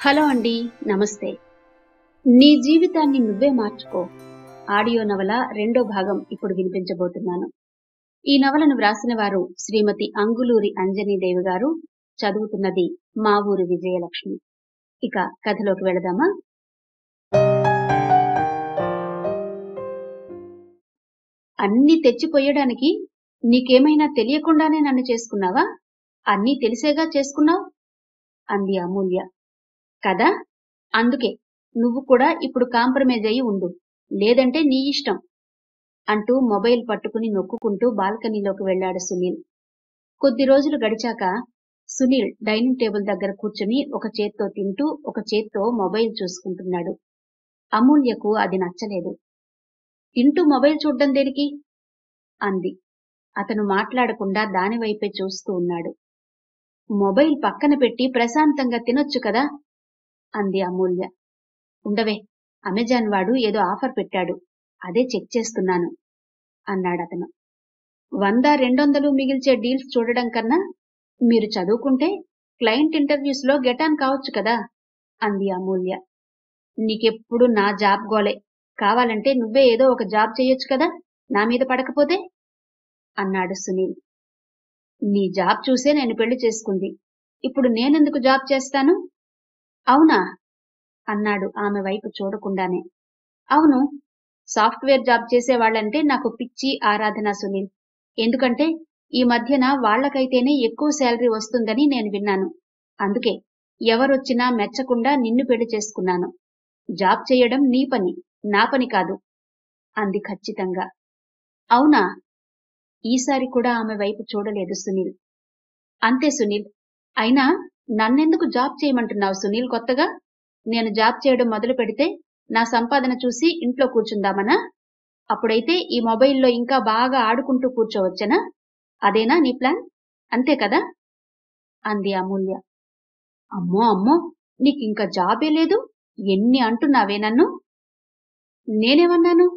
Hello అండి, నమస్తే. నీ జీవితాన్ని నువ్వే మార్చుకో ఆడియో నవల రెండో భాగం ఇప్పుడు వినిపించబోతున్నాను. ఈ నవలను వ్రాసిన వారు శ్రీమతి అంగులూరి అంజనీదేవి గారు. చదువుతున్నది మా ఊరి విజయలక్ష్మి. ఇక కథలోకి వెళదామా? అన్నీ తెచ్చిపోయడానికి నీకేమైనా తెలియకుండానే నన్ను చేసుకున్నావా? అన్నీ తెలిసేగా చేసుకున్నావు అంది అమూల్య. కదా, అందుకే నువ్వు కూడా ఇప్పుడు కాంప్రమైజ్ అయి ఉండు, లేదంటే నీ ఇష్టం అంటూ మొబైల్ పట్టుకుని నొక్కుకుంటూ బాల్కనీలోకి వెళ్లాడు సునీల్. కొద్ది రోజులు గడిచాక సునీల్ డైనింగ్ టేబుల్ దగ్గర కూర్చుని ఒక చేత్తో తింటూ ఒక చేత్తో మొబైల్ చూసుకుంటున్నాడు. అమూల్యకు అది నచ్చలేదు. తింటూ మొబైల్ చూడ్డం దేనికి అంది. అతను మాట్లాడకుండా దానివైపే చూస్తూ ఉన్నాడు. మొబైల్ పక్కన పెట్టి ప్రశాంతంగా తినొచ్చు కదా అంది అమూల్య. ఉండవే, అమెజాన్ వాడు ఏదో ఆఫర్ పెట్టాడు, అదే చెక్ చేస్తున్నాను అన్నాడతను. 100-200 మిగిల్చే డీల్స్ చూడడం కన్నా మీరు చదువుకుంటే క్లయింట్ ఇంటర్వ్యూస్ లో గెటాన్ కావచ్చు కదా అంది అమూల్య. నీకెప్పుడు నా జాబ్ గోలే, కావాలంటే నువ్వే ఏదో ఒక జాబ్ చేయొచ్చు కదా, నా మీద పడకపోతే అన్నాడు సునీల్. నీ జాబ్ చూసే నేను పెళ్లి చేసుకుంది, ఇప్పుడు నేనెందుకు జాబ్ చేస్తాను? అవునా అన్నాడు ఆమె వైపు చూడకుండానే. అవును, సాఫ్ట్వేర్ జాబ్ చేసే వాళ్ళంటే నాకు పిచ్చి ఆరాధన సునీల్. ఎందుకంటే ఈ మధ్యన వాళ్లకైతేనే ఎక్కువ శాలరీ వస్తుందని నేను విన్నాను. అందుకే ఎవరొచ్చినా మెచ్చకుండా నిన్ను పెళ్లి చేసుకున్నాను. జాబ్ చేయడం నీ పని, నా పని కాదు అంది ఖచ్చితంగా. అవునా? ఈసారి కూడా ఆమె వైపు చూడలేదు సునీల్. అంతే సునీల్. అయినా నన్నెందుకు జాబ్ చేయమంటున్నావు సునీల్ కొత్తగా? నేను జాబ్ చేయడం మొదలు పెడితే నా సంపాదన చూసి ఇంట్లో కూర్చుందామనా? అప్పుడైతే ఈ మొబైల్లో ఇంకా బాగా ఆడుకుంటూ కూర్చోవచ్చనా? అదేనా నీ ప్లాన్? అంతే కదా అంది అమూల్య. అమ్మో అమ్మో, నీకింక జాబే లేదు, ఎన్ని అంటున్నావే నన్ను? నేనేమన్నాను?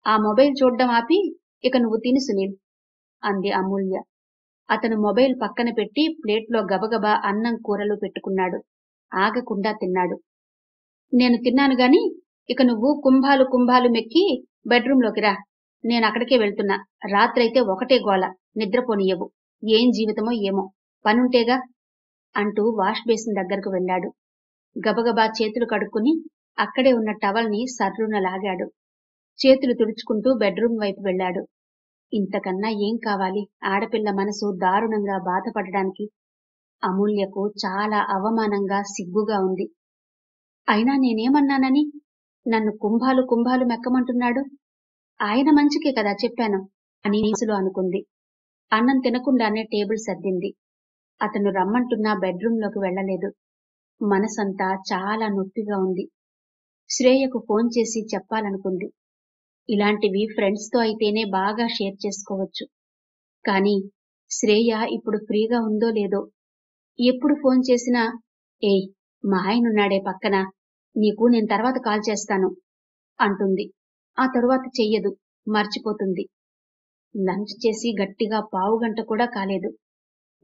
ఆ మొబైల్ చూడ్డం ఆపి ఇక నువ్వు తిను సునీల్ అంది అమూల్య. అతను మొబైల్ పక్కన పెట్టి ప్లేట్లో గబగబా అన్నం కూరలు పెట్టుకున్నాడు. ఆగకుండా తిన్నాడు. నేను తిన్నాను గాని ఇక నువ్వు కుంభాలు కుంభాలు మెక్కి బెడ్రూంలోకి రా. నేనక్కడికే వెళ్తున్నా. రాత్రైతే ఒకటే గోల, నిద్రపోనియ్యవు. ఏం జీవితమో ఏమో, పనుంటేగా అంటూ వాష్ బేసిన్ దగ్గరకు వెళ్లాడు. గబగబా చేతులు కడుక్కుని అక్కడే ఉన్న టవల్ని సర్రున లాగాడు. చేతులు తుడుచుకుంటూ బెడ్రూం వైపు వెళ్లాడు. ఇంతకన్నా ఏం కావాలి ఆడపిల్ల మనసు దారుణంగా బాధపడడానికి? అమూల్యకు చాలా అవమానంగా, సిగ్గుగా ఉంది. అయినా నేనేమన్నానని నన్ను కుంభాలు కుంభాలు మెక్కమంటున్నాడు? ఆయన మంచికే కదా చెప్పాను అని మనసులో అనుకుంది. అన్నం తినకుండానే టేబుల్ సర్దింది. అతను రమ్మంటున్నా బెడ్రూంలోకి వెళ్లలేదు. మనసంతా చాలా నొప్పిగా ఉంది. శ్రేయకు ఫోన్ చేసి చెప్పాలనుకుంది. ఇలాంటివి ఫ్రెండ్స్తో అయితేనే బాగా షేర్ చేసుకోవచ్చు. కానీ శ్రేయ ఇప్పుడు ఫ్రీగా ఉందో లేదో. ఎప్పుడు ఫోన్ చేసినా, ఏయ్ మా ఆయనున్నాడే పక్కన, నీకు నేను తర్వాత కాల్ చేస్తాను అంటుంది. ఆ తరువాత చెయ్యదు, మర్చిపోతుంది. లంచ్ చేసి గట్టిగా పావుగంట కూడా కాలేదు.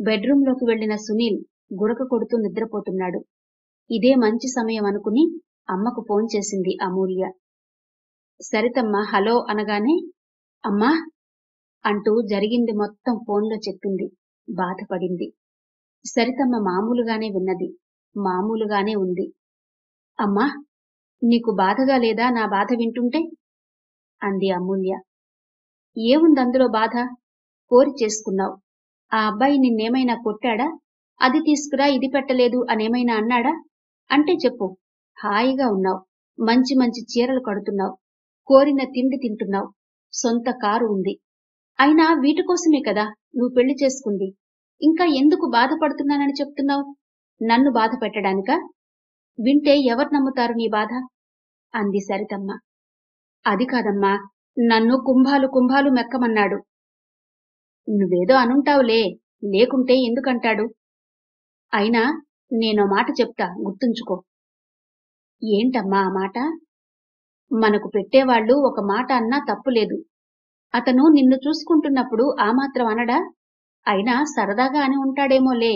బెడ్రూంలోకి వెళ్లిన సునీల్ గురక కొడుతూ నిద్రపోతున్నాడు. ఇదే మంచి సమయం అనుకుని అమ్మకు ఫోన్ చేసింది అమూల్య. సరితమ్మ హలో అనగానే అమ్మా అంటూ జరిగింది మొత్తం ఫోన్లో చెప్పింది. బాధపడింది. సరితమ్మ మామూలుగానే విన్నది, మామూలుగానే ఉంది. అమ్మా, నీకు బాధగా లేదా నా బాధ వింటుంటే అంది అమూల్య. ఏముందందులో బాధ? కోరి చేసుకున్నావు. ఆ అబ్బాయి నిన్నేమైనా కొట్టాడా? అది తీసుకురా ఇది పెట్టలేదు అనేమైనా అన్నాడా? అంటే చెప్పు. హాయిగా ఉన్నావు, మంచి మంచి చీరలు కడుతున్నావు, కోరిన తిండి తింటున్నావు, సొంత కారు ఉంది. అయినా వీటి కోసమే కదా నువ్వు పెళ్లి చేసుకుంది. ఇంకా ఎందుకు బాధపడుతున్నానని చెప్తున్నావు? నన్ను బాధ పెట్టడానికా? వింటే ఎవరు నమ్ముతారు నీ బాధ అంది సరితమ్మ. అది కాదమ్మా, నన్ను కుంభాలు కుంభాలు మెక్కమన్నాడు. నువ్వేదో అనుంటావులే, లేకుంటే ఎందుకంటాడు? అయినా నేనో మాట చెప్తా, గుర్తుంచుకో. ఏంటమ్మా ఆ మాట? మనకు పెట్టేవాళ్లు ఒక మాట అన్నా తప్పులేదు. అతను నిన్ను చూసుకుంటున్నప్పుడు ఆ మాత్రం అనడా? అయినా సరదాగా అని ఉంటాడేమోలే.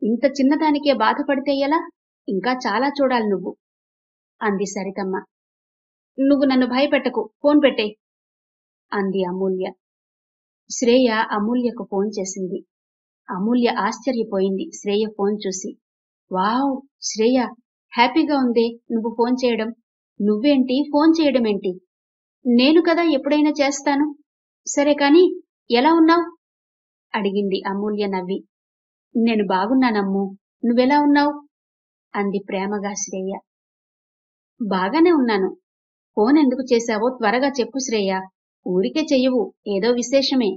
ఇంత చిన్నదానికే బాధపడితే ఎలా? ఇంకా చాలా చూడాలి నువ్వు అంది సరితమ్మ. నువ్వు నన్ను భయపెట్టకు, ఫోన్ పెట్టేయ్ అంది అమూల్య. శ్రేయ అమూల్యకు ఫోన్ చేసింది. అమూల్య ఆశ్చర్యపోయింది శ్రేయ ఫోన్ చూసి. వావ్ శ్రేయ, హ్యాపీగా ఉందే నువ్వు ఫోన్ చేయడం. నువ్వేంటి ఫోన్ చేయడమేంటి? నేను కదా ఎప్పుడైనా చేస్తాను. సరే కాని ఎలా ఉన్నావ్? అడిగింది అమూల్య నవ్వి. నేను బాగున్నానమ్మూ, నువ్వెలా ఉన్నావ్? అంది ప్రేమగా శ్రేయ. బాగానే ఉన్నాను. ఫోన్ ఎందుకు చేశావో త్వరగా చెప్పు శ్రేయ. ఊరికే చెయ్యవు, ఏదో విశేషమే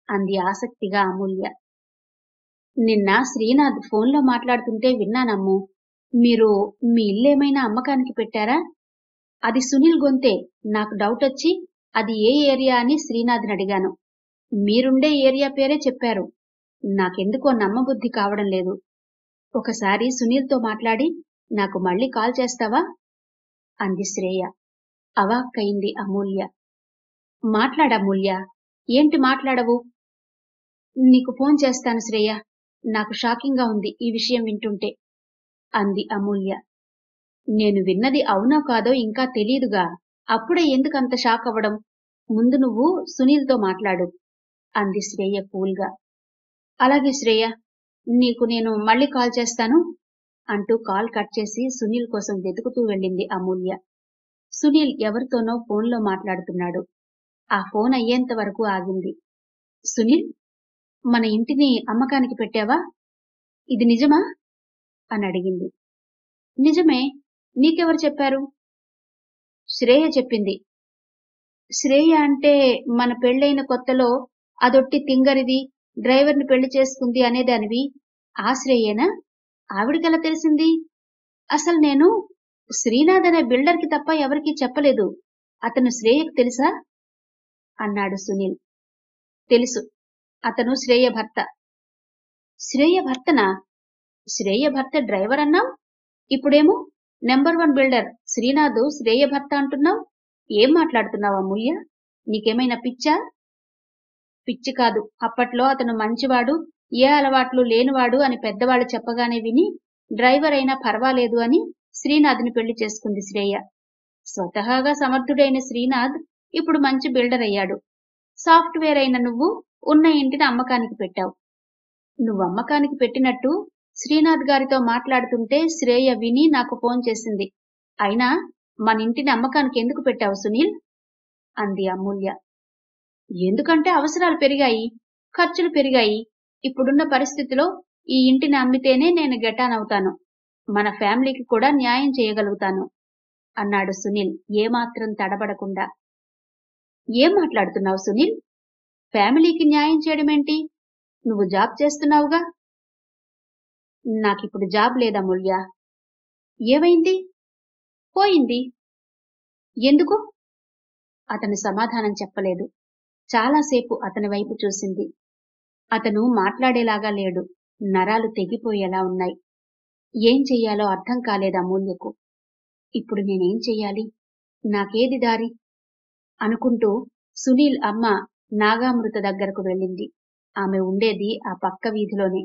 అంది ఆసక్తిగా అమూల్య. నిన్న శ్రీనాథ్ ఫోన్లో మాట్లాడుతుంటే విన్నానమ్మూ. మీరు మీ ఇల్లేమైనా అమ్మకానికి పెట్టారా? అది సునీల్ గొంతే. నాకు డౌటొచ్చి అది ఏ ఏరియా అని శ్రీనాథ్ని అడిగాను. మీరుండే ఏరియా పేరే చెప్పారు. నాకెందుకో నమ్మబుద్ధి కావడం లేదు. ఒకసారి సునీల్తో మాట్లాడి నాకు మళ్ళీ కాల్ చేస్తావా? అంది శ్రేయ. అవాక్కయింది అమూల్య. మాట్లాడమూల్య. ఏంటి మాట్లాడవు? నీకు ఫోన్ చేస్తాను శ్రేయ. నాకు షాకింగ్గా ఉంది ఈ విషయం వింటుంటే అంది అమూల్య. నేను విన్నది అవునో కాదో ఇంకా తెలీదుగా, అప్పుడే ఎందుకంత షాక్ అవ్వడం? ముందు నువ్వు సునీల్తో మాట్లాడు అంది శ్రేయ కూల్గా. అలాగే శ్రేయ, నీకు నేను మళ్ళీ కాల్ చేస్తాను అంటూ కాల్ కట్ చేసి సునీల్ కోసం వెతుకుతూ వెళ్ళింది అమూల్య. సునీల్ ఎవరితోనో ఫోన్లో మాట్లాడుతున్నాడు. ఆ ఫోన్ అయ్యేంత వరకు ఆగింది. సునీల్, మన ఇంటిని అమ్మకానికి పెట్టావా? ఇది నిజమా అని అడిగింది. నిజమే. నీకెవరు చెప్పారు? శ్రేయ చెప్పింది. శ్రేయ అంటే మన పెళ్ళైన కొత్తలో అదొట్టి తింగరిది, డ్రైవర్ని పెళ్లి చేసుకుంది అనేదానివి. ఆ శ్రేయేనా? ఆవిడికెలా తెలిసింది? అసలు నేను శ్రీనాథ్ అనే బిల్డర్కి తప్ప ఎవరికీ చెప్పలేదు. అతను శ్రేయకు తెలుసా? అన్నాడు సునీల్. తెలుసు. అతను శ్రేయ భర్త. శ్రేయ భర్తనా? శ్రేయ భర్త డ్రైవర్ అన్నావు, ఇప్పుడేమో నెంబర్ 1 బిల్డర్ శ్రీనాథ్ శ్రేయ భర్త అంటున్నావు. ఏం మాట్లాడుతున్నావు అమూల్య? నీకేమైనా పిచ్చా? పిచ్చి కాదు. అప్పట్లో అతను మంచివాడు, ఏ అలవాట్లు లేనివాడు అని పెద్దవాళ్ళు చెప్పగానే విని డ్రైవర్ అయినా పర్వాలేదు అని శ్రీనాథ్ని పెళ్లి చేసుకుంది శ్రేయ. స్వతహాగా సమర్థుడైన శ్రీనాథ్ ఇప్పుడు మంచి బిల్డర్ అయ్యాడు. సాఫ్ట్వేర్ అయిన నువ్వు ఉన్న ఇంటిని అమ్మకానికి పెట్టావు. నువ్వు అమ్మకానికి పెట్టినట్టు శ్రీనాథ్ గారితో మాట్లాడుతుంటే శ్రేయ విని నాకు ఫోన్ చేసింది. అయినా మన ఇంటిని అమ్మకానికి ఎందుకు పెట్టావు సునీల్? అంది అమూల్య. ఎందుకంటే అవసరాలు పెరిగాయి, ఖర్చులు పెరిగాయి. ఇప్పుడున్న పరిస్థితిలో ఈ ఇంటిని అమ్మితేనే నేను గెటానవుతాను. మన ఫ్యామిలీకి కూడా న్యాయం చేయగలుగుతాను అన్నాడు సునీల్ ఏమాత్రం తడబడకుండా. ఏం మాట్లాడుతున్నావు సునీల్? ఫ్యామిలీకి న్యాయం చేయడమేంటి? నువ్వు జాబ్ చేస్తున్నావుగా. నాకిప్పుడు జాబ్ లేదమూల్య. ఏమైంది? పోయింది. ఎందుకు? అతను సమాధానం చెప్పలేదు. చాలాసేపు అతని వైపు చూసింది. అతను మాట్లాడేలాగా లేడు. నరాలు తెగిపోయేలా ఉన్నాయి. ఏం చెయ్యాలో అర్థం కాలేదు అమూల్యకు. ఇప్పుడు నేనేం చెయ్యాలి? నాకేది దారి? అనుకుంటూ సునీల్ అమ్మ నాగామృత దగ్గరకు వెళ్ళింది. ఆమె ఉండేది ఆ పక్క వీధిలోనే.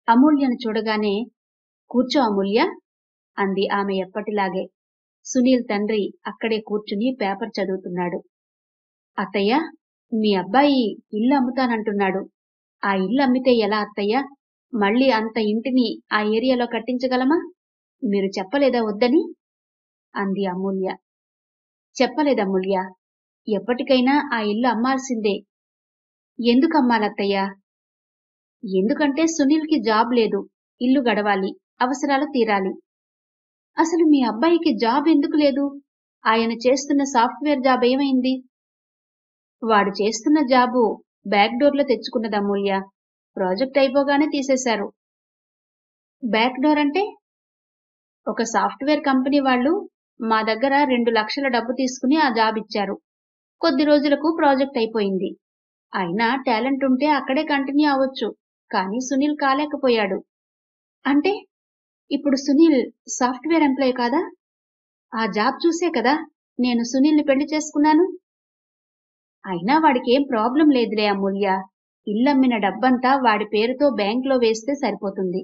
అమూల్యను చూడగానే కూర్చో అమూల్య అంది ఆమె ఎప్పటిలాగే. సునీల్ తండ్రి అక్కడే కూర్చుని పేపర్ చదువుతున్నాడు. అత్తయ్య, మీ అబ్బాయి ఇల్లు అమ్ముతానంటున్నాడు. ఆ ఇల్లు అమ్మితే ఎలా అత్తయ్య? మళ్ళీ అంత ఇంటిని ఆ ఏరియాలో కట్టించగలమా? మీరు చెప్పలేదా వద్దని? అంది అమూల్య. చెప్పలేదమూల్య. ఎప్పటికైనా ఆ ఇల్లు అమ్మాల్సిందే. ఎందుకు అమ్మాలత్తయ్యా? ఎందుకంటే సునీల్కి జాబ్ లేదు, ఇల్లు గడవాలి, అవసరాలు తీరాలి. అసలు మీ అబ్బాయికి జాబ్ ఎందుకు లేదు? ఆయన చేస్తున్న సాఫ్ట్వేర్ జాబ్ ఏమైంది? వాడు చేస్తున్న జాబు బ్యాక్ డోర్లో తెచ్చుకున్నది అమూల్య. ప్రాజెక్ట్ అయిపోగానే తీసేశారు. బ్యాక్ డోర్ అంటే? ఒక సాఫ్ట్వేర్ కంపెనీ వాళ్ళు మా దగ్గర 2 లక్షల డబ్బు తీసుకుని ఆ జాబ్ ఇచ్చారు. కొద్ది రోజులకు ప్రాజెక్ట్ అయిపోయింది. అయినా టాలెంట్ ఉంటే అక్కడే కంటిన్యూ అవ్వచ్చు. కానీ సునీల్ కాలేకపోయాడు. అంటే ఇప్పుడు సునీల్ సాఫ్ట్వేర్ ఎంప్లాయ్ కాదా? ఆ జాబ్ చూసే కదా నేను సునీల్ని పెళ్లి చేసుకున్నాను. అయినా వాడికేం ప్రాబ్లం లేదులే అమూల్య. ఇల్లమ్మిన డబ్బంతా వాడి పేరుతో బ్యాంకులో వేస్తే సరిపోతుంది.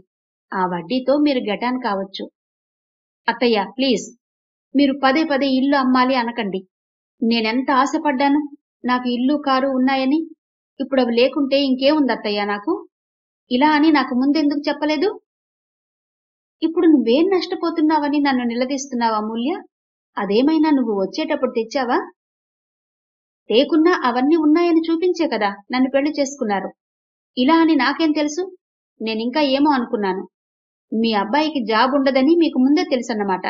ఆ వడ్డీతో మీరు గెటాన్ కావచ్చు. అత్తయ్య ప్లీజ్, మీరు పదే పదే ఇల్లు అమ్మాలి అనకండి. నేనెంత ఆశపడ్డాను నాకు ఇల్లు కారు ఉన్నాయని. ఇప్పుడు అవి లేకుంటే ఇంకేముందత్తయ్యా నాకు? ఇలా అని నాకు ముందెందుకు చెప్పలేదు? ఇప్పుడు నువ్వేం నష్టపోతున్నావని నన్ను నిలదీస్తున్నావా అమూల్య? అదేమైనా నువ్వు వచ్చేటప్పుడు తెచ్చావా? తేకున్నా అవన్నీ ఉన్నాయని చూపించే కదా నన్ను పెళ్లి చేసుకున్నారు. ఇలా అని నాకేం తెలుసు? నేనింకా ఏమో అనుకున్నాను. మీ అబ్బాయికి జాబ్ ఉండదని మీకు ముందే తెలుసన్నమాట.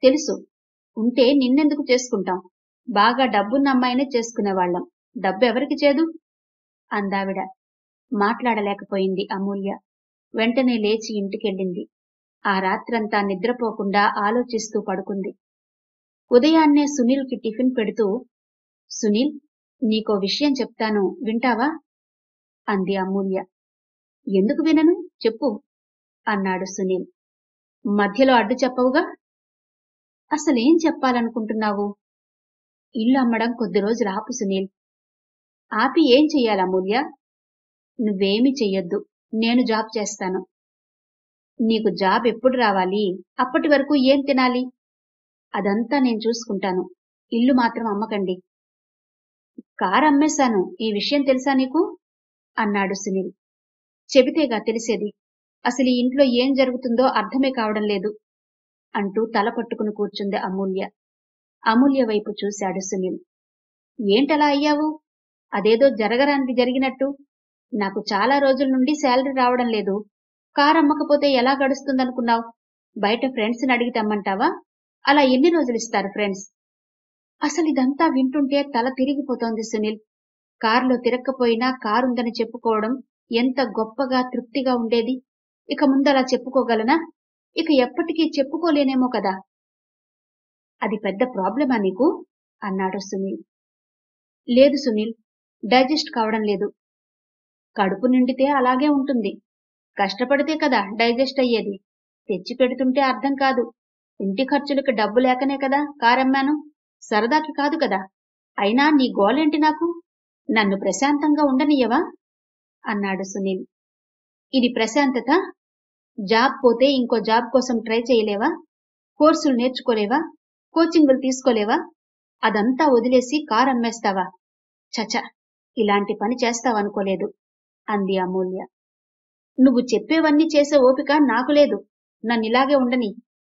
తెలుసు. ఉంటే నిన్నెందుకు చేసుకుంటాం? బాగా డబ్బున్న అమ్మాయినే చేసుకునేవాళ్ళం. డబ్బెవరికి చేదు? అందావిడ. మాట్లాడలేకపోయింది అమూల్య. వెంటనే లేచి ఇంటికెళ్ళింది. ఆ రాత్రంతా నిద్రపోకుండా ఆలోచిస్తూ పడుకుంది. ఉదయాన్నే సునీల్కి టిఫిన్ పెడుతూ, సునీల్, నీకో విషయం చెప్తాను, వింటావా? అంది అమూల్య. ఎందుకు వినను, చెప్పు అన్నాడు సునీల్. మధ్యలో అడ్డు చెప్పవుగా? అసలేం చెప్పాలనుకుంటున్నావు? ఇల్లు అమ్మడం కొద్ది రోజులు ఆపు సునీల్. ఆపి ఏం చెయ్యాలి అమూల్య? నువ్వేమీ చెయ్యొద్దు. నేను జాబ్ చేస్తాను. నీకు జాబ్ ఎప్పుడు రావాలి? అప్పటి వరకు ఏం తినాలి? అదంతా నేను చూసుకుంటాను. ఇల్లు మాత్రం అమ్మకండి. కారు అమ్మేశాను, ఈ విషయం తెలుసా నీకు? అన్నాడు సునీల్. చెబితేగా తెలిసేది. అసలు ఈ ఇంట్లో ఏం జరుగుతుందో అర్థమే కావడం లేదు అంటూ తల పట్టుకుని కూర్చుంది అమూల్య. అమూల్య వైపు చూశాడు సునీల్. ఏంటలా అయ్యావు? అదేదో జరగరానిది జరిగినట్టు. నాకు చాలా రోజుల నుండి శాలరీ రావడం లేదు. కారు అమ్మకపోతే ఎలా గడుస్తుందనుకున్నావు? బయట ఫ్రెండ్స్ని అడిగి తెమ్మంటావా? అలా ఎన్ని రోజులు ఇస్తారు ఫ్రెండ్స్? అసలు ఇదంతా వింటుంటే తల తిరిగిపోతోంది సునీల్. కారులో తిరక్కపోయినా కారుందని చెప్పుకోవడం ఎంత గొప్పగా తృప్తిగా ఉండేది. ఇక ముందలా చెప్పుకోగలనా? ఇక ఎప్పటికీ చెప్పుకోలేనేమో కదా. అది పెద్ద ప్రాబ్లమా నీకు? అన్నాడు సునీల్. లేదు సునీల్, డైజెస్ట్ కావడం లేదు. కడుపు నిండితే అలాగే ఉంటుంది. కష్టపడితే కదా డైజెస్ట్ అయ్యేది. తెచ్చి పెడుతుంటే అర్థం కాదు. ఇంటి ఖర్చులకి డబ్బు లేకనే కదా కారమ్మాను. సరదాకి కాదు కదా. అయినా నీ గోలేంటి నాకు? నన్ను ప్రశాంతంగా ఉండనియ్యవా? అన్నాడు సునీల్. ఇది ప్రశాంతత? జాబ్ పోతే ఇంకో జాబ్ కోసం ట్రై చేయలేవా? కోర్సులు నేర్చుకోలేవా? కోచింగులు తీసుకోలేవా? అదంతా వదిలేసి కారు అమ్మేస్తావా? చచ, ఇలాంటి పని చేస్తావనుకోలేదు అంది అమూల్య. నువ్వు చెప్పేవన్నీ చేసే ఓపిక నాకు లేదు. నన్నిలాగే ఉండని.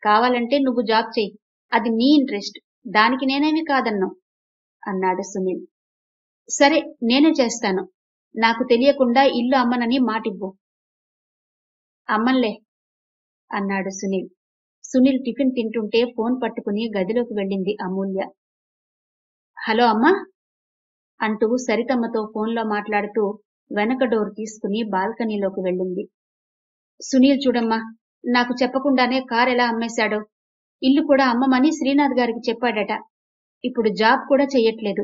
కావాలంటే నువ్వు జాబ్ చెయ్యి. అది నీ ఇంట్రెస్ట్. దానికి నేనేమీ కాదన్ను అన్నాడు సునీల్. సరే, నేనే చేస్తాను. నాకు తెలియకుండా ఇల్లు అమ్మనని మాటివ్వు. అమ్మన్లే అన్నాడు సునీల్. సునీల్ టిఫిన్ తింటుంటే ఫోన్ పట్టుకుని గదిలోకి వెళ్ళింది అమూల్య. హలో అమ్మా అంటూ సరితమ్మతో ఫోన్లో మాట్లాడుతూ వెనక డోర్ తీసుకుని బాల్కనీలోకి వెళ్ళింది. సునీల్ చూడమ్మా, నాకు చెప్పకుండానే కారు ఎలా అమ్మేశాడో. ఇల్లు కూడా అమ్మమని శ్రీనాథ్ గారికి చెప్పాడట. ఇప్పుడు జాబ్ కూడా చెయ్యట్లేదు.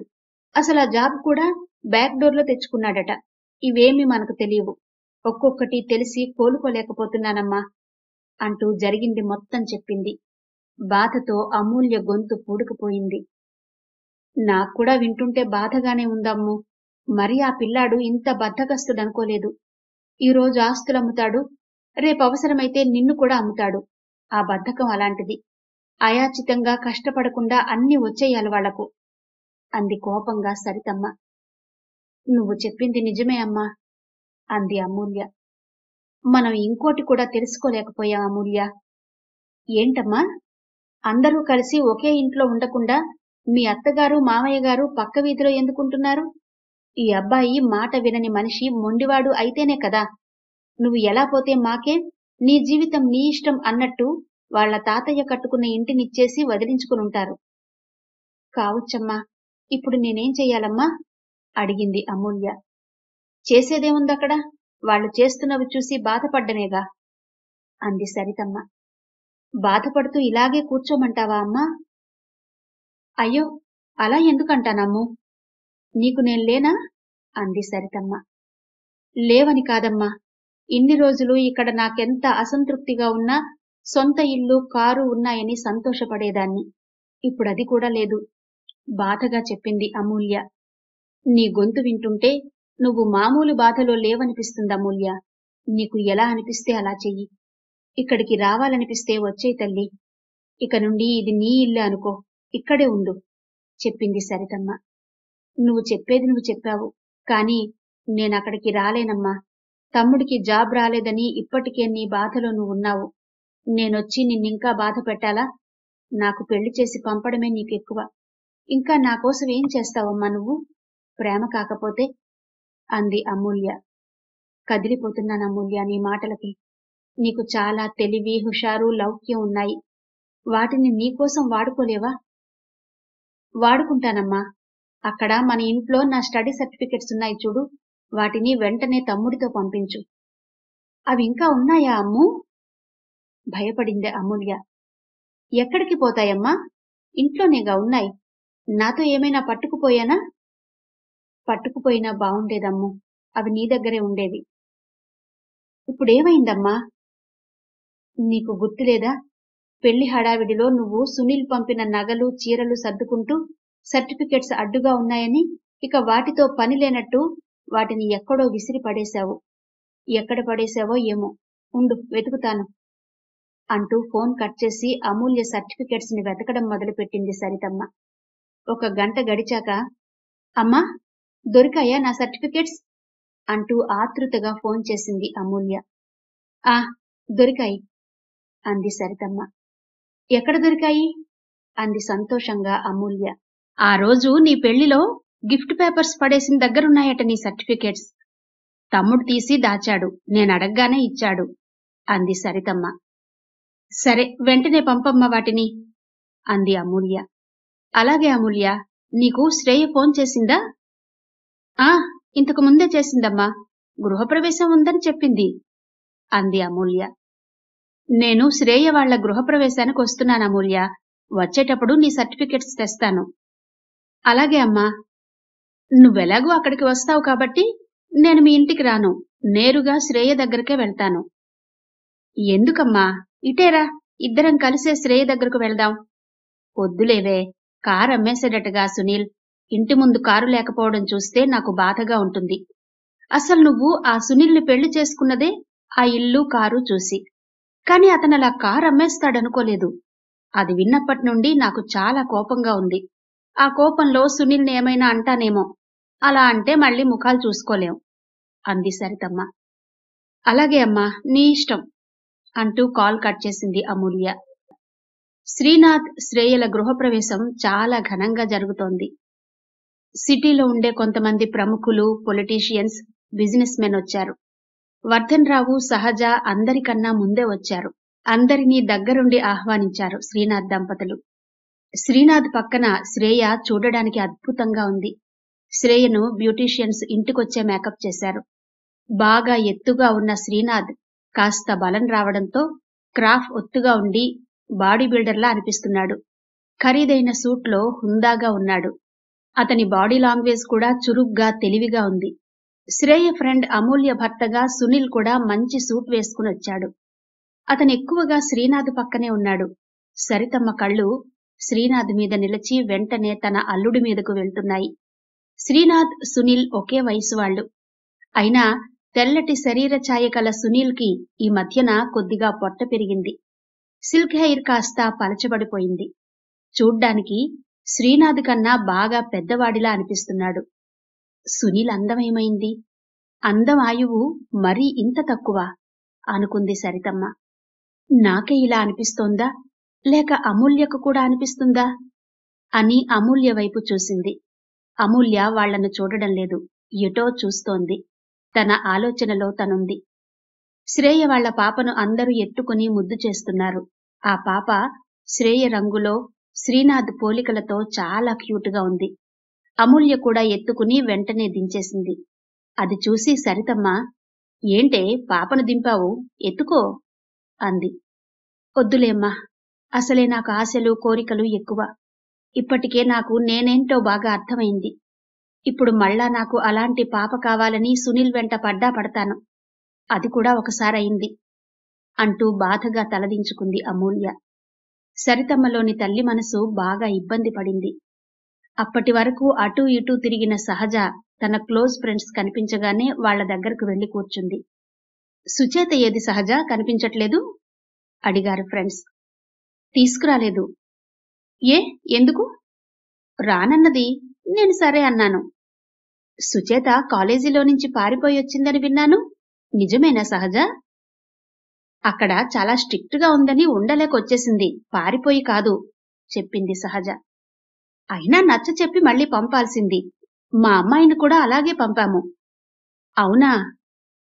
అసలు ఆ జాబ్ కూడా బ్యాక్ డోర్లో తెచ్చుకున్నాడట. ఇవేమీ మనకు తెలియవు. ఒక్కొక్కటి తెలిసి కోలుకోలేకపోతున్నానమ్మా అంటూ జరిగింది మొత్తం చెప్పింది. బాధతో అమూల్య గొంతు పూడుకుపోయింది. నాక్కూడా వింటుంటే బాధగానే ఉందమ్ము. మరి ఆ పిల్లాడు ఇంత బద్ధకస్తుడనుకోలేదు. ఈరోజు ఆస్తులమ్ముతాడు, రేపు అవసరమైతే నిన్ను కూడా అమ్ముతాడు. ఆ బద్ధకం అలాంటిది. అయాచితంగా కష్టపడకుండా అన్నీ వచ్చేయాలి వాళ్లకు అంది కోపంగా సరితమ్మ. నువ్వు చెప్పింది నిజమే అమ్మా అంది అమూల్య. మనం ఇంకోటి కూడా తెలుసుకోలేకపోయాం అమూల్య. ఏంటమ్మా? అందరూ కలిసి ఒకే ఇంట్లో ఉండకుండా మీ అత్తగారు మామయ్య గారు పక్క వీధిలో ఎందుకుంటున్నారు? ఈ అబ్బాయి మాట వినని మనిషి మొండివాడు అయితేనే కదా. నువ్వు ఎలా పోతే మాకే, నీ జీవితం నీ ఇష్టం అన్నట్టు వాళ్ల తాతయ్య కట్టుకున్న ఇంటినిచ్చేసి వదిలించుకునుంటారు. కావచ్చమ్మా. ఇప్పుడు నేనేం చెయ్యాలమ్మా అడిగింది అమూల్య. చేసేదేముందక్కడ? వాళ్ళు చేస్తున్నవి చూసి బాధపడ్డమేగా అంది సరితమ్మ. బాధపడుతూ ఇలాగే కూర్చోమంటావా అమ్మా? అయ్యో, అలా ఎందుకంటానమ్ము? నీకు నేను లేనా అంది సరితమ్మ. లేవని కాదమ్మా. ఇన్ని రోజులు ఇక్కడ నాకెంత అసంతృప్తిగా ఉన్నా సొంత ఇల్లు కారు ఉన్నాయని సంతోషపడేదాన్ని. ఇప్పుడది కూడా లేదు బాధగా చెప్పింది అమూల్య. నీ గొంతు వింటుంటే నువ్వు మామూలు బాధలో లేవనిపిస్తుంది అమూల్య. నీకు ఎలా అనిపిస్తే అలా చెయ్యి. ఇక్కడికి రావాలనిపిస్తే వచ్చేయ్ తల్లి. ఇక నుండి ఇది నీ ఇల్లు అనుకో, ఇక్కడే ఉండు చెప్పింది సరితమ్మ. నువ్వు చెప్పేది నువ్వు చెప్పావు, కాని నేనక్కడికి రాలేనమ్మా. తమ్ముడికి జాబ్ రాలేదని ఇప్పటికే నీ బాధలో నువ్వున్నావు. నేనొచ్చి నిన్నింకా బాధ పెట్టాలా? నాకు పెళ్లి చేసి పంపడమే నీకెక్కువ. ఇంకా నాకోసం ఏం చేస్తావమ్మా నువ్వు? ప్రేమ కాకపోతే? అంది అమూల్య. కదిలిపోతున్నానమూల్య నీ మాటలకి. నీకు చాలా తెలివి, హుషారు, లౌక్యం ఉన్నాయి. వాటిని నీకోసం వాడుకోలేవా? వాడుకుంటానమ్మా. అక్కడ మన ఇంట్లో నా స్టడీ సర్టిఫికెట్స్ ఉన్నాయి చూడు, వాటిని వెంటనే తమ్ముడితో పంపించు. అవి ఇంకా ఉన్నాయా అమ్మూ? భయపడింది అమూల్య. ఎక్కడికి పోతాయమ్మా? ఇంట్లోనేగా ఉన్నాయి. నాతో ఏమైనా పట్టుకుపోయానా? పట్టుకుపోయినా బావుండేదమ్మూ. అవి నీ దగ్గరే ఉండేవి. ఇప్పుడేమైందమ్మా? నీకు గుర్తులేదా? పెళ్లి హడావిడిలో నువ్వు సునీల్ పంపిన నగలు, చీరలు సర్దుకుంటూ సర్టిఫికెట్స్ అడ్డుగా ఉన్నాయని, ఇక వాటితో పని లేనట్టు వాటిని ఎక్కడో విసిరి పడేశావు. ఎక్కడ పడేశావో ఏమో, ఉండు వెతుకుతాను అంటూ ఫోన్ కట్ చేసి అమూల్య సర్టిఫికెట్స్ ని వెతకడం మొదలుపెట్టింది సరితమ్మ. ఒక గంట గడిచాక, అమ్మా దొరికాయా నా సర్టిఫికెట్స్ అంటూ ఆతృతగా ఫోన్ చేసింది అమూల్య. ఆ దొరికాయి అంది సరితమ్మ. ఎక్కడ దొరికాయి? అంది సంతోషంగా అమూల్య. ఆ రోజు నీ పెళ్లిలో గిఫ్ట్ పేపర్స్ పడేసిన దగ్గరున్నాయట నీ సర్టిఫికెట్స్. తమ్ముడు తీసి దాచాడు, నేనడగ్గానే ఇచ్చాడు అంది సరితమ్మ. సరే వెంటనే పంపమ్మ వాటిని అంది అమూల్య. అలాగే అమూల్య. నీకు శ్రేయ ఫోన్ చేసిందా? ఆ ఇంతకు ముందే చేసిందమ్మా. గృహప్రవేశం ఉందని చెప్పింది అంది అమూల్య. నేను శ్రేయ వాళ్ల గృహప్రవేశానికి వస్తున్నాను అమూల్య. వచ్చేటప్పుడు నీ సర్టిఫికెట్స్ తెస్తాను. అలాగే అమ్మా. నువ్వెలాగూ అక్కడికి వస్తావు కాబట్టి నేను మీ ఇంటికి రాను, నేరుగా శ్రేయ దగ్గరకే వెళ్తాను. ఎందుకమ్మా? ఇటేరా, ఇద్దరం కలిసే శ్రేయ దగ్గరకు వెళ్దాం. వద్దులేవే, కారు అమ్మేసేటట్టుగా సునీల్. ఇంటి ముందు కారు లేకపోవడం చూస్తే నాకు బాధగా ఉంటుంది. అసలు నువ్వు ఆ సునీల్ని పెళ్లి చేసుకున్నదే ఆ ఇల్లు, కారు చూసి. కాని అతనలా కారు అమ్మేస్తాడనుకోలేదు. అది విన్నప్పటి నుండి నాకు చాలా కోపంగా ఉంది. ఆ కోపంలో సునీల్ని ఏమైనా అంటానేమో. అలా అంటే మళ్ళీ ముఖాలు చూసుకోలేం అంది సరితమ్మ. అలాగే అమ్మా, నీ ఇష్టం అంటూ కాల్ కట్ చేసింది అమూల్య. శ్రీనాథ్, శ్రేయల గృహప్రవేశం చాలా ఘనంగా జరుగుతోంది. సిటీలో ఉండే కొంతమంది ప్రముఖులు, పొలిటీషియన్స్, బిజినెస్ మెన్ వచ్చారు. వర్ధన్ రావు, సహజ అందరికన్నా ముందే వచ్చారు. అందరినీ దగ్గరుండి ఆహ్వానించారు శ్రీనాథ్ దంపతులు. శ్రీనాథ్ పక్కన శ్రేయ చూడడానికి అద్భుతంగా ఉంది. శ్రేయను బ్యూటీషియన్స్ ఇంటికొచ్చే మేకప్ చేశారు. బాగా ఎత్తుగా ఉన్న శ్రీనాథ్ కాస్త బలం రావడంతో క్రాఫ్ ఒత్తుగా ఉండి బాడీ బిల్డర్లా అనిపిస్తున్నాడు. ఖరీదైన సూట్లో హుందాగా ఉన్నాడు. అతని బాడీ లాంగ్వేజ్ కూడా చురుగ్గా, తెలివిగా ఉంది. శ్రేయ ఫ్రెండ్ అమూల్య భర్తగా సునీల్ కూడా మంచి సూట్ వేసుకుని వచ్చాడు. అతనెక్కువగా శ్రీనాథ్ పక్కనే ఉన్నాడు. సరితమ్మ కళ్ళు శ్రీనాథ్ మీద నిలిచి వెంటనే తన అల్లుడి మీదకు వెళ్తున్నాయి. శ్రీనాథ్, సునీల్ ఒకే వయసు వాళ్లు. అయినా తెల్లటి శరీర ఛాయ కల సునీల్ కి ఈ మధ్యన కొద్దిగా పొట్ట పెరిగింది. సిల్క్ హెయిర్ కాస్త పలచబడిపోయింది. చూడ్డానికి శ్రీనాథ్ కన్నా బాగా పెద్దవాడిలా అనిపిస్తున్నాడు. సునీల్ అందమేమైంది? అందం ఆయువు మరీ ఇంత తక్కువ అనుకుంది సరితమ్మ. నాకే ఇలా అనిపిస్తోందా, లేక అమూల్యకు కూడా అనిపిస్తుందా అని అమూల్య వైపు చూసింది. అమూల్య వాళ్లను చూడడం లేదు, ఎటో చూస్తోంది. తన ఆలోచనలో తనుంది. శ్రేయ వాళ్ల పాపను అందరూ ఎత్తుకుని ముద్దు చేస్తున్నారు. ఆ పాప శ్రేయ రంగులో, శ్రీనాథ్ పోలికలతో చాలా క్యూట్గా ఉంది. అమూల్య కూడా ఎత్తుకుని వెంటనే దించేసింది. అది చూసి సరితమ్మ, ఏంటే పాపను దింపావు, ఎత్తుకో అంది. వద్దులేమ్మా, అసలే నాకు ఆశలు, కోరికలు ఎక్కువ. ఇప్పటికే నాకు నేనేంటో బాగా అర్థమైంది. ఇప్పుడు మళ్ళా నాకు అలాంటి పాప కావాలని సునీల్ వెంట పడ్డా పడతాను. అది కూడా ఒకసారయింది అంటూ బాధగా తలదించుకుంది అమూల్య. సరితమ్మలోని తల్లి మనసు బాగా ఇబ్బంది పడింది. అప్పటి వరకు అటూ ఇటూ తిరిగిన సహజ తన క్లోజ్ ఫ్రెండ్స్ కనిపించగానే వాళ్ల దగ్గరకు వెళ్లి కూర్చుంది. సుచేత ఏది సహజ, కనిపించట్లేదు అడిగారు ఫ్రెండ్స్. తీసుకురాలేదు. ఏ ఎందుకు? రానన్నది. నేను సరే అన్నాను. సుచేత కాలేజీలో నుంచి పారిపోయొచ్చిందని విన్నాను. నిజమేనా సహజ? అక్కడ చాలా స్ట్రిక్ట్ గా ఉందని ఉండలేకొచ్చేసింది, పారిపోయి కాదు, చెప్పింది సహజ. అయినా నచ్చ చెప్పి మళ్ళీ పంపాల్సింది. మా అమ్మాయిని కూడా అలాగే పంపాము. అవునా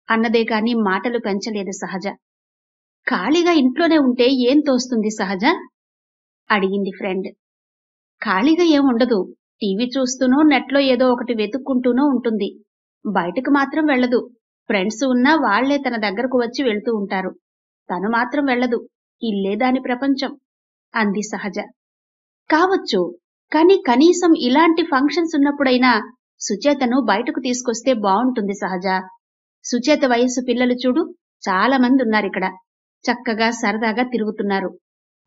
అన్నదే కాని మాటలు పెంచలేదు సహజ. ఖాళీగా ఇంట్లోనే ఉంటే ఏం తోస్తుంది సహజ? అడిగింది ఫ్రెండ్. ఖాళీగా ఏముండదు. టీవీ చూస్తూనో నెట్లో ఏదో ఒకటి వెతుక్కుంటూనో ఉంటుంది. బయటకు మాత్రం వెళ్ళదు. ఫ్రెండ్స్ ఉన్నా వాళ్లే తన దగ్గరకు వచ్చి వెళ్తూ ఉంటారు. తను మాత్రం వెళ్ళదు. ఇల్లే దాని ప్రపంచం అంది సహజ. కావచ్చు, కాని కనీసం ఇలాంటి ఫంక్షన్స్ ఉన్నప్పుడైనా సుచేతను బయటకు తీసుకొస్తే బావుంటుంది సహజ. సుచేత వయస్సు పిల్లలు చూడు, చాలా మంది ఉన్నారిక్కడ. చక్కగా సరదాగా తిరుగుతున్నారు.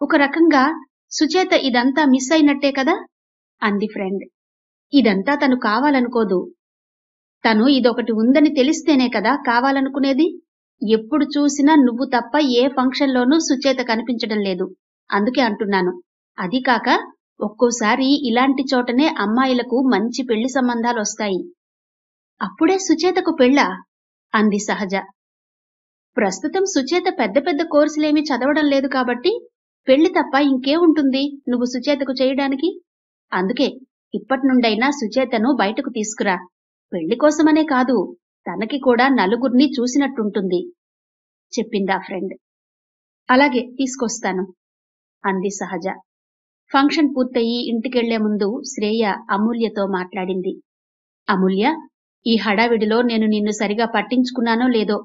ఒక రకంగా సుచేత ఇదంతా మిస్ అయినట్టే కదా అంది ఫ్రెండ్. ఇదంతా తను కావాలనుకోదు. తను ఇదొకటి ఉందని తెలిస్తేనే కదా కావాలనుకునేది. ఎప్పుడు చూసినా నువ్వు తప్ప ఏ ఫంక్షన్లోనూ సుచేత కనిపించడం లేదు. అందుకే అంటున్నాను. అదీ కాక ఒక్కోసారి ఇలాంటి చోటనే అమ్మాయిలకు మంచి పెళ్లి సంబంధాలొస్తాయి. అప్పుడే సుచేతకు పెళ్ళా అంది సహజ. ప్రస్తుతం సుచేత పెద్ద పెద్ద కోర్సులేమీ చదవడం లేదు కాబట్టి పెళ్లి తప్ప ఇంకేముంటుంది నువ్వు సుచేతకు చేయడానికి. అందుకే ఇప్పటినుండైనా సుచేతను బయటకు తీసుకురా. పెళ్లి కోసమనే కాదు, తనకి కూడా నలుగుర్ని చూసినట్టుంటుంది చెప్పిందా ఫ్రెండ్. అలాగే తీసుకొస్తాను అంది సహజ. ఫంక్షన్ పూర్తయి ఇంటికెళ్లే ముందు శ్రేయ అమూల్యతో మాట్లాడింది. అమూల్య, ఈ హడావిడిలో నేను నిన్ను సరిగా పట్టించుకున్నానో లేదో,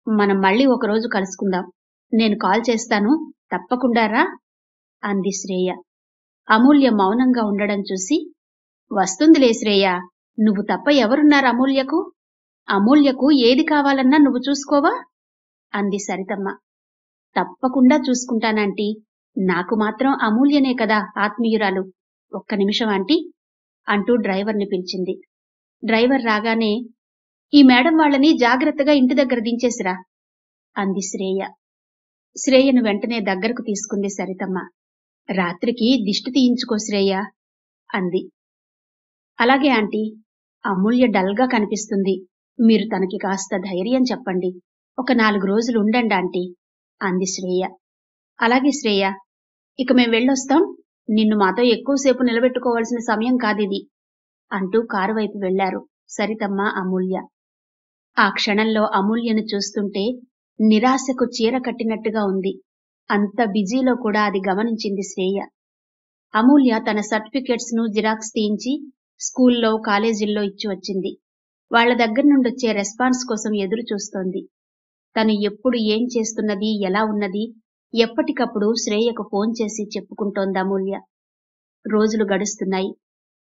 మనం మళ్ళీ ఒకరోజు కలుసుకుందాం. నేను కాల్ చేస్తాను, తప్పకుండా రా అంది శ్రేయ. అమూల్య మౌనంగా ఉండడం చూసి, వస్తుందిలే శ్రేయ, నువ్వు తప్ప ఎవరున్నారు అమూల్యకు? అమూల్యకు ఏది కావాలన్నా నువ్వు చూసుకోవా అంది సరితమ్మ. తప్పకుండా చూసుకుంటానంటీ. నాకు మాత్రం అమూల్యనే కదా ఆత్మీయురాలు. ఒక్క నిమిషం ఆంటీ అంటూ డ్రైవర్ని పిలిచింది. డ్రైవర్ రాగానే, ఈ మేడం వాళ్ళని జాగ్రత్తగా ఇంటి దగ్గర దించేసిరా అంది శ్రేయ. శ్రేయను వెంటనే దగ్గరకు తీసుకుంది సరితమ్మ. రాత్రికి దిష్టి తీయించుకో శ్రేయ అంది. అలాగే ఆంటీ. అమూల్య డల్గా కనిపిస్తుంది. మీరు తనకి కాస్త ధైర్యం చెప్పండి. ఒక 4 రోజులు ఉండండి ఆంటీ అంది శ్రేయ. అలాగే శ్రేయ, ఇక మేం వెళ్ళొస్తాం. నిన్ను మాతో ఎక్కువసేపు నిలబెట్టుకోవాల్సిన సమయం కాదిది అంటూ కారు వైపు వెళ్లారు సరితమ్మ, అమూల్య. ఆ క్షణంలో అమూల్యను చూస్తుంటే నిరాశకు చీర కట్టినట్టుగా ఉంది. అంత బిజీలో కూడా అది గమనించింది శ్రేయ. అమూల్య తన సర్టిఫికెట్స్ ను జిరాక్స్ తీయించి స్కూల్లో, కాలేజీల్లో ఇచ్చి వచ్చింది. వాళ్ల దగ్గర నుండొచ్చే రెస్పాన్స్ కోసం ఎదురు చూస్తోంది. తను ఎప్పుడు ఏం చేస్తున్నది, ఎలా ఉన్నది ఎప్పటికప్పుడు శ్రేయకు ఫోన్ చేసి చెప్పుకుంటోంది అమూల్య. రోజులు గడుస్తున్నాయి.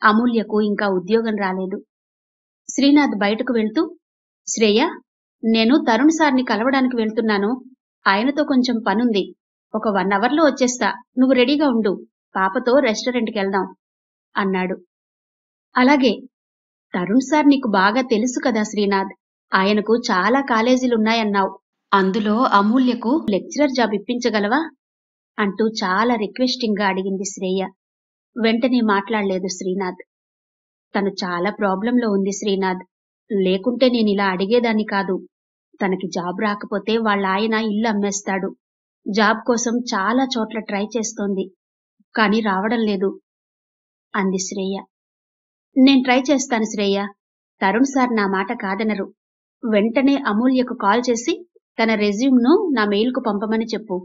అమూల్యకు ఇంకా ఉద్యోగం రాలేదు. శ్రీనాథ్ బయటకు వెళ్తూ, శ్రేయ, నేను తరుణ్ సార్ని కలవడానికి వెళ్తున్నాను. ఆయనతో కొంచెం పనుంది. ఒక 1 అవర్లో వచ్చేస్తా. నువ్వు రెడీగా ఉండు. పాపతో రెస్టారెంట్కి వెళ్దాం అన్నాడు. అలాగే. తరుణ్ సార్ నీకు బాగా తెలుసు కదా శ్రీనాథ్. ఆయనకు చాలా కాలేజీలున్నాయన్నావు. అందులో అమూల్యకు లెక్చరర్ జాబ్ ఇప్పించగలవా అంటూ చాలా రిక్వెస్టింగ్ గా అడిగింది శ్రేయ. వెంటనే మాట్లాడలేదు శ్రీనాథ్. తను చాలా ప్రాబ్లంలో ఉంది శ్రీనాథ్. లేకుంటే నేనిలా అడిగేదాన్ని కాదు. తనకి జాబ్ రాకపోతే వాళ్ళ ఆయన ఇల్లు అమ్మేస్తాడు. జాబ్ కోసం చాలా చోట్ల ట్రై చేస్తోంది. కానీ రావడం లేదు అంది శ్రేయ. నేను ట్రై చేస్తాను శ్రేయ. తరుణ్ సార్ నా మాట కాదనరు. వెంటనే అమూల్యకు కాల్ చేసి తన రెజ్యూమ్ను నా మెయిల్కు పంపమని చెప్పు.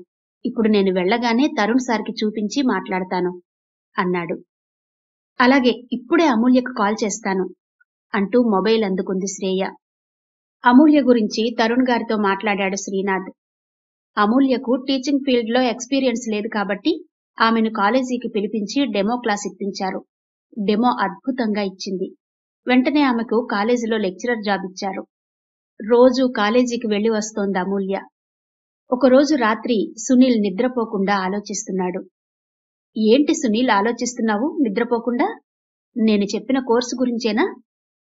ఇప్పుడు నేను వెళ్ళగానే తరుణ్ సార్కి చూపించి మాట్లాడతాను అన్నాడు. అలాగే, ఇప్పుడే అమూల్యకు కాల్ చేస్తాను అంటూ మొబైల్ అందుకుంది శ్రేయ. అమూల్య గురించి తరుణ్ గారితో మాట్లాడాడు శ్రీనాథ్. అమూల్యకు టీచింగ్ ఫీల్డ్లో ఎక్స్పీరియన్స్ లేదు కాబట్టి ఆమెను కాలేజీకి పిలిపించి డెమో క్లాస్ ఇప్పించారు. డెమో అద్భుతంగా ఇచ్చింది. వెంటనే ఆమెకు కాలేజీలో లెక్చరర్ జాబ్ ఇచ్చారు. రోజూ కాలేజీకి వెళ్లి వస్తోంది అమూల్య. ఒకరోజు రాత్రి సునీల్ నిద్రపోకుండా ఆలోచిస్తున్నాడు. ఏంటి సునీల్ ఆలోచిస్తున్నావు నిద్రపోకుండా? నేను చెప్పిన కోర్సు గురించేనా?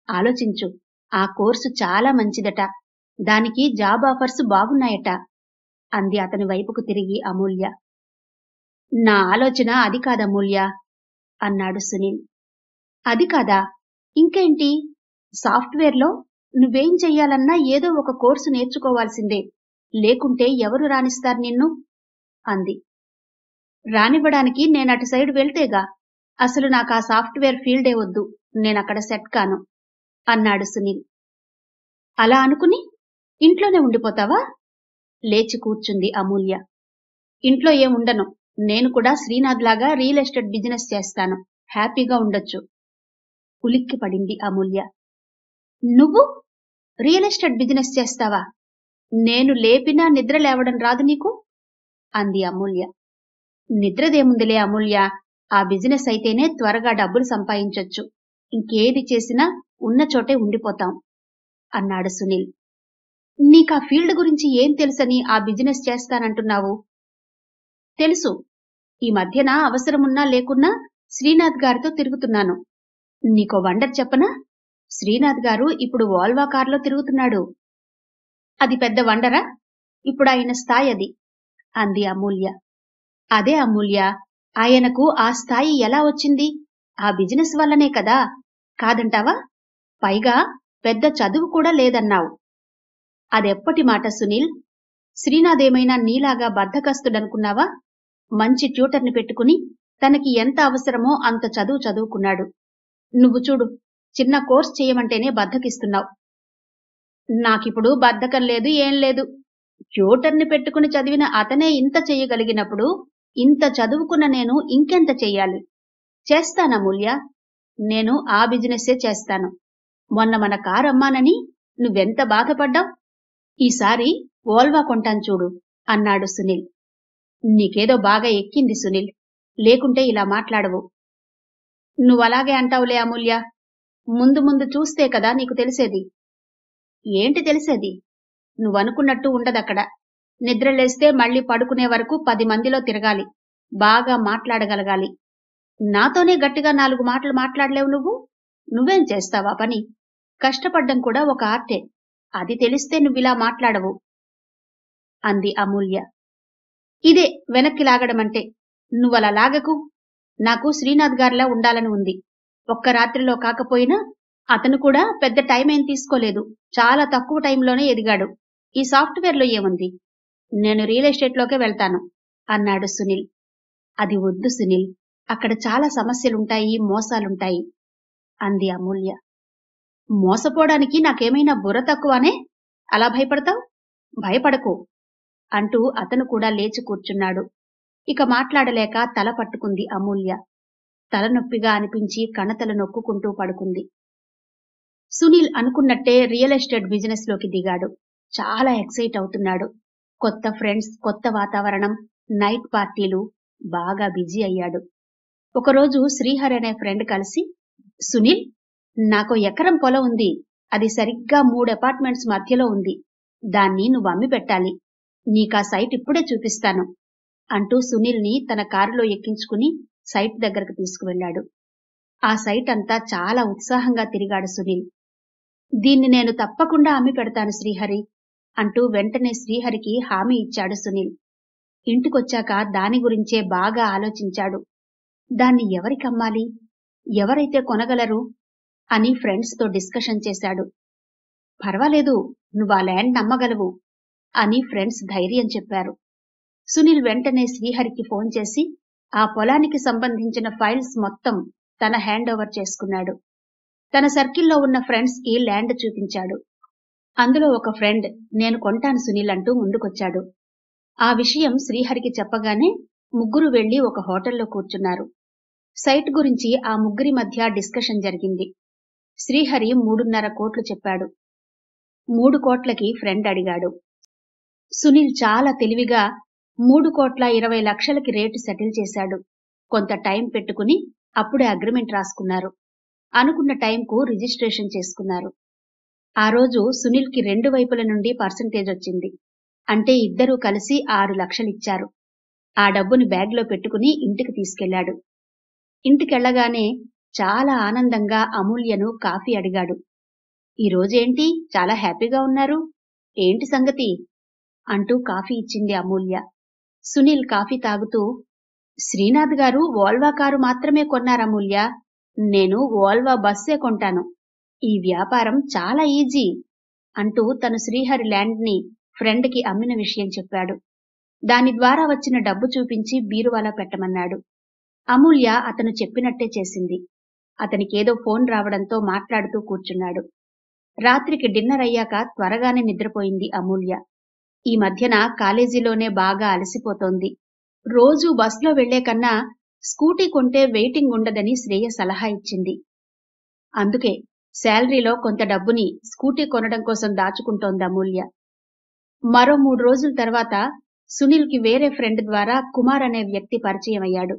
ఆలోచించు. ఆ కోర్సు చాలా మంచిదట. దానికి జాబ్ ఆఫర్స్ బాగున్నాయట. అంది అతని వైపుకు తిరిగి అమూల్య. నా ఆలోచన అది కాదమూల్య అన్నాడు సునీల్. అది కాదా? ఇంకేంటి? సాఫ్ట్వేర్లో నువ్వేం చెయ్యాలన్నా ఏదో ఒక కోర్సు నేర్చుకోవాల్సిందే, లేకుంటే ఎవరు రానిస్తారు నిన్ను? అంది. రానివ్వడానికి నేనటు సైడ్ వెళ్తేగా. అసలు నాకా సాఫ్ట్వేర్ ఫీల్డే వద్దు, నేనక్కడ సెట్ కాను అన్నాడు సునీల్. అలా అనుకుని ఇంట్లోనే ఉండిపోతావా? లేచి కూర్చుంది అమూల్య. ఇంట్లో ఏముండను, నేను కూడా శ్రీనాథ్ లాగా రియల్ ఎస్టేట్ బిజినెస్ చేస్తాను, హ్యాపీగా ఉండొచ్చు. ఉలిక్కి పడింది అమూల్య. నువ్వు రియల్ ఎస్టేట్ బిజినెస్ చేస్తావా? నేను లేపినా నిద్ర లేవడం రాదు నీకు? అంది అమూల్య. నిద్రదేముందిలే అమూల్య, ఆ బిజినెస్ అయితేనే త్వరగా డబ్బులు సంపాదించొచ్చు, ఇంకేది చేసినా ఉన్న చోటే ఉండిపోతాం అన్నాడు సునీల్. నీకా ఫీల్డ్ గురించి ఏం తెలుసని ఆ బిజినెస్ చేస్తానంటున్నావు? తెలుసు, ఈ మధ్యన అవసరమున్నా లేకున్నా శ్రీనాథ్ గారితో తిరుగుతున్నాను. నీకో వండర్ చెప్పనా? శ్రీనాథ్ గారు ఇప్పుడు వోల్వా కార్లో తిరుగుతున్నాడు. అది పెద్ద వండరా? ఇప్పుడు ఆయన స్థాయి అది అంది అమూల్య. అదే అమూల్య, ఆయనకు ఆ స్థాయి ఎలా వచ్చింది? ఆ బిజినెస్ వల్లనే కదా, కాదంటావా? పైగా పెద్ద చదువు కూడా లేదన్నావు. అదెప్పటి మాట సునీల్? శ్రీనాథ్ ఏమైనా నీలాగా బద్ధకస్తుడనుకున్నావా? మంచి ట్యూటర్ని పెట్టుకుని తనకి ఎంత అవసరమో అంత చదువు చదువుకున్నాడు. నువ్వు చూడు, చిన్న కోర్స్ చేయమంటేనే బద్ధకిస్తున్నావు. నాకిప్పుడు బద్ధకం లేదు, ఏం లేదు. ట్యూటర్ని పెట్టుకుని చదివిన అతనే ఇంత చెయ్యగలిగినప్పుడు ఇంత చదువుకున్న నేను ఇంకెంత చెయ్యాలి? చేస్తానమూల్య, నేను ఆ బిజినెస్సే చేస్తాను. మొన్న మన కారు అమ్మానని నువ్వెంత బాధపడ్డావు? ఈసారి వోల్వా కొంటాను చూడు అన్నాడు సునీల్. నీకేదో బాగా ఎక్కింది సునీల్, లేకుంటే ఇలా మాట్లాడవు. నువ్వలాగే అంటావులే అమూల్య, ముందు ముందు చూస్తే కదా నీకు తెలిసేది. ఏంటి తెలిసేది? నువ్వనుకున్నట్టు ఉండదక్కడ. నిద్రలేస్తే మళ్ళీ పడుకునే వరకు 10 మందిలో తిరగాలి, బాగా మాట్లాడగలగాలి. నాతోనే గట్టిగా 4 మాటలు మాట్లాడలేవు నువ్వు? నువ్వేం చేస్తావా పని? కష్టపడ్డం కూడా ఒక ఆర్టే, అది తెలిస్తే నువ్విలా మాట్లాడవు అంది అమూల్య. ఇదే వెనక్కి లాగడమంటే. నువ్వలా లాగకు. నాకు శ్రీనాథ్ గారిలా ఉండాలని ఉంది. ఒక్క రాత్రిలో కాకపోయినా అతను కూడా పెద్ద టైమేం తీసుకోలేదు, చాలా తక్కువ టైంలోనే ఎదిగాడు. ఈ సాఫ్ట్వేర్లో ఏముంది? నేను రియల్ ఎస్టేట్లోకే వెళ్తాను అన్నాడు సునీల్. అది వద్దు సునీల్, అక్కడ చాలా సమస్యలుంటాయి, మోసాలుంటాయి అంది అమూల్య. మోసపోవడానికి నాకేమైనా బుర్ర తక్కువనే? అలా భయపడతావు? భయపడకు అంటూ అతను కూడా లేచి కూర్చున్నాడు. ఇక మాట్లాడలేక తల పట్టుకుంది అమూల్య. తలనొప్పిగా అనిపించి కణతలు నొక్కుకుంటూ పడుకుంది. సునీల్ అనుకున్నట్టే రియల్ ఎస్టేట్ బిజినెస్ లోకి దిగాడు. చాలా ఎక్సైట్ అవుతున్నాడు. కొత్త ఫ్రెండ్స్, కొత్త వాతావరణం, నైట్ పార్టీలు, బాగా బిజీ అయ్యాడు. ఒకరోజు శ్రీహరి అనే ఫ్రెండ్ కలిసి, సునీల్, నాకో ఎకరం పొలం ఉంది, అది సరిగ్గా 3 అపార్ట్మెంట్స్ మధ్యలో ఉంది, దాన్ని నువ్వు అమ్మి పెట్టాలి, నీకా సైట్ ఇప్పుడే చూపిస్తాను అంటూ సునీల్ని తన కారులో ఎక్కించుకుని సైట్ దగ్గరకు తీసుకువెళ్లాడు. ఆ సైట్ అంతా చాలా ఉత్సాహంగా తిరిగాడు సునీల్. దీన్ని నేను తప్పకుండా అమ్మి పెడతాను శ్రీహరి అంటూ వెంటనే శ్రీహరికి హామీ ఇచ్చాడు సునీల్. ఇంటికొచ్చాక దాని గురించే బాగా ఆలోచించాడు. దాన్ని ఎవరికమ్మాలి, ఎవరైతే కొనగలరు అని ఫ్రెండ్స్ తో డిస్కషన్ చేశాడు. పర్వాలేదు, నువ్వా ల్యాండ్ నమ్మగలవు అని ఫ్రెండ్స్ ధైర్యం చెప్పారు. సునీల్ వెంటనే శ్రీహరికి ఫోన్ చేసి ఆ పొలానికి సంబంధించిన ఫైల్స్ మొత్తం తన హ్యాండ్ ఓవర్ చేసుకున్నాడు. తన సర్కిల్లో ఉన్న ఫ్రెండ్స్ కి ల్యాండ్ చూపించాడు. అందులో ఒక ఫ్రెండ్, నేను కొంటాను సునీల్ అంటూ ముందుకొచ్చాడు. ఆ విషయం శ్రీహరికి చెప్పగానే ముగ్గురు వెళ్లి ఒక హోటల్లో కూర్చున్నారు. సైట్ గురించి ఆ ముగ్గురి మధ్య డిస్కషన్ జరిగింది. శ్రీహరి 3.5 కోట్లు చెప్పాడు. 3 కోట్లకి ఫ్రెండ్ అడిగాడు. సునీల్ చాలా తెలివిగా 3,20,00,000కి రేటు సెటిల్ చేశాడు. కొంత టైం పెట్టుకుని అప్పుడే అగ్రిమెంట్ రాసుకున్నారు. అనుకున్న టైంకు రిజిస్ట్రేషన్ చేసుకున్నారు. ఆ రోజు సునీల్ కి 2 వైపుల నుండి పర్సంటేజ్ వచ్చింది. అంటే ఇద్దరూ కలిసి 6 లక్షలిచ్చారు. ఆ డబ్బుని బ్యాగ్లో పెట్టుకుని ఇంటికి తీసుకెళ్లాడు. ఇంటికెళ్లగానే చాలా ఆనందంగా అమూల్యను కాఫీ అడిగాడు. ఈ రోజేంటి చాలా హ్యాపీగా ఉన్నారు? ఏంటి సంగతి అంటూ కాఫీ ఇచ్చింది అమూల్య. సునీల్ కాఫీ తాగుతూ, శ్రీనాథ్ గారు వోల్వా కారు మాత్రమే కొన్నారమూల్య. నేను వోల్వా బస్సే కొంటాను. ఈ వ్యాపారం చాలా ఈజీ అంటూ తను శ్రీహరి ల్యాండ్ ని ఫ్రెండ్ కి అమ్మిన విషయం చెప్పాడు. దాని ద్వారా వచ్చిన డబ్బు చూపించి బీరువాలో పెట్టమన్నాడు. అమూల్య అతను చెప్పినట్టే చేసింది. అతనికేదో ఫోన్ రావడంతో మాట్లాడుతూ కూర్చున్నాడు. రాత్రికి డిన్నర్ అయ్యాక త్వరగానే నిద్రపోయింది అమూల్య. ఈ మధ్యన కాలేజీలోనే బాగా అలసిపోతోంది. రోజూ బస్లో వెళ్లే కన్నా స్కూటీ కొంటే వెయిటింగ్ ఉండదని శ్రేయ సలహా ఇచ్చింది. అందుకే శాలరీలో కొంత డబ్బుని స్కూటీ కొనడం కోసం దాచుకుంటోంది అమూల్య. మరో 3 రోజుల తర్వాత సునీల్ కి వేరే ఫ్రెండ్ ద్వారా కుమార్ అనే వ్యక్తి పరిచయం అయ్యాడు.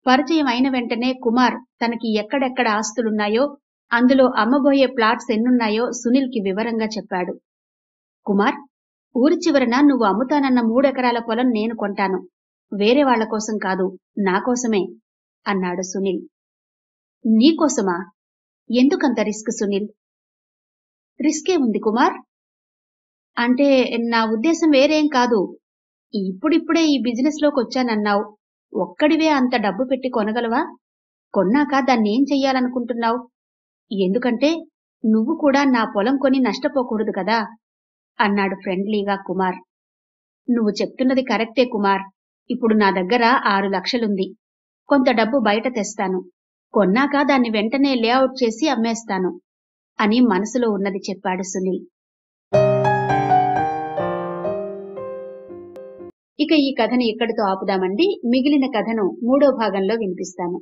పరిచయం అయిన వెంటనే కుమార్ తనకి ఎక్కడెక్కడ ఆస్తులున్నాయో, అందులో అమ్మబోయే ప్లాట్స్ ఎన్నున్నాయో సునీల్ కి వివరంగా చెప్పాడు. కుమార్, ఊరి చివరన నువ్వు అమ్ముతానన్న 3 ఎకరాల పొలం నేను కొంటాను. వేరే వాళ్ల కోసం కాదు, నా కోసమే అన్నాడు సునీల్. నీకోసమా? ఎందుకంత రిస్క్ సునీల్? రిస్కే ఉంది కుమార్. అంటే నా ఉద్దేశం వేరేం కాదు. ఇప్పుడిప్పుడే ఈ బిజినెస్ లోకి వచ్చానన్నావు. ఒక్కడివే అంత డబ్బు పెట్టి కొనగలవా? కొన్నాక దాన్నేం చెయ్యాలనుకుంటున్నావు? ఎందుకంటే నువ్వు కూడా నా పొలం కొని నష్టపోకూడదు కదా అన్నాడు ఫ్రెండ్లీగా కుమార్. నువ్వు చెప్తున్నది కరెక్టే కుమార్. ఇప్పుడు నా దగ్గర 6 లక్షలుంది. కొంత డబ్బు బయట తెస్తాను. కొన్నాక దాన్ని వెంటనే లేఅవుట్ చేసి అమ్మేస్తాను అని మనసులో ఉన్నది చెప్పాడు సునీల్. ఇక ఈ కథని ఇక్కడితో ఆపుదామండి. మిగిలిన కథను 3వ భాగంలో వినిపిస్తాను.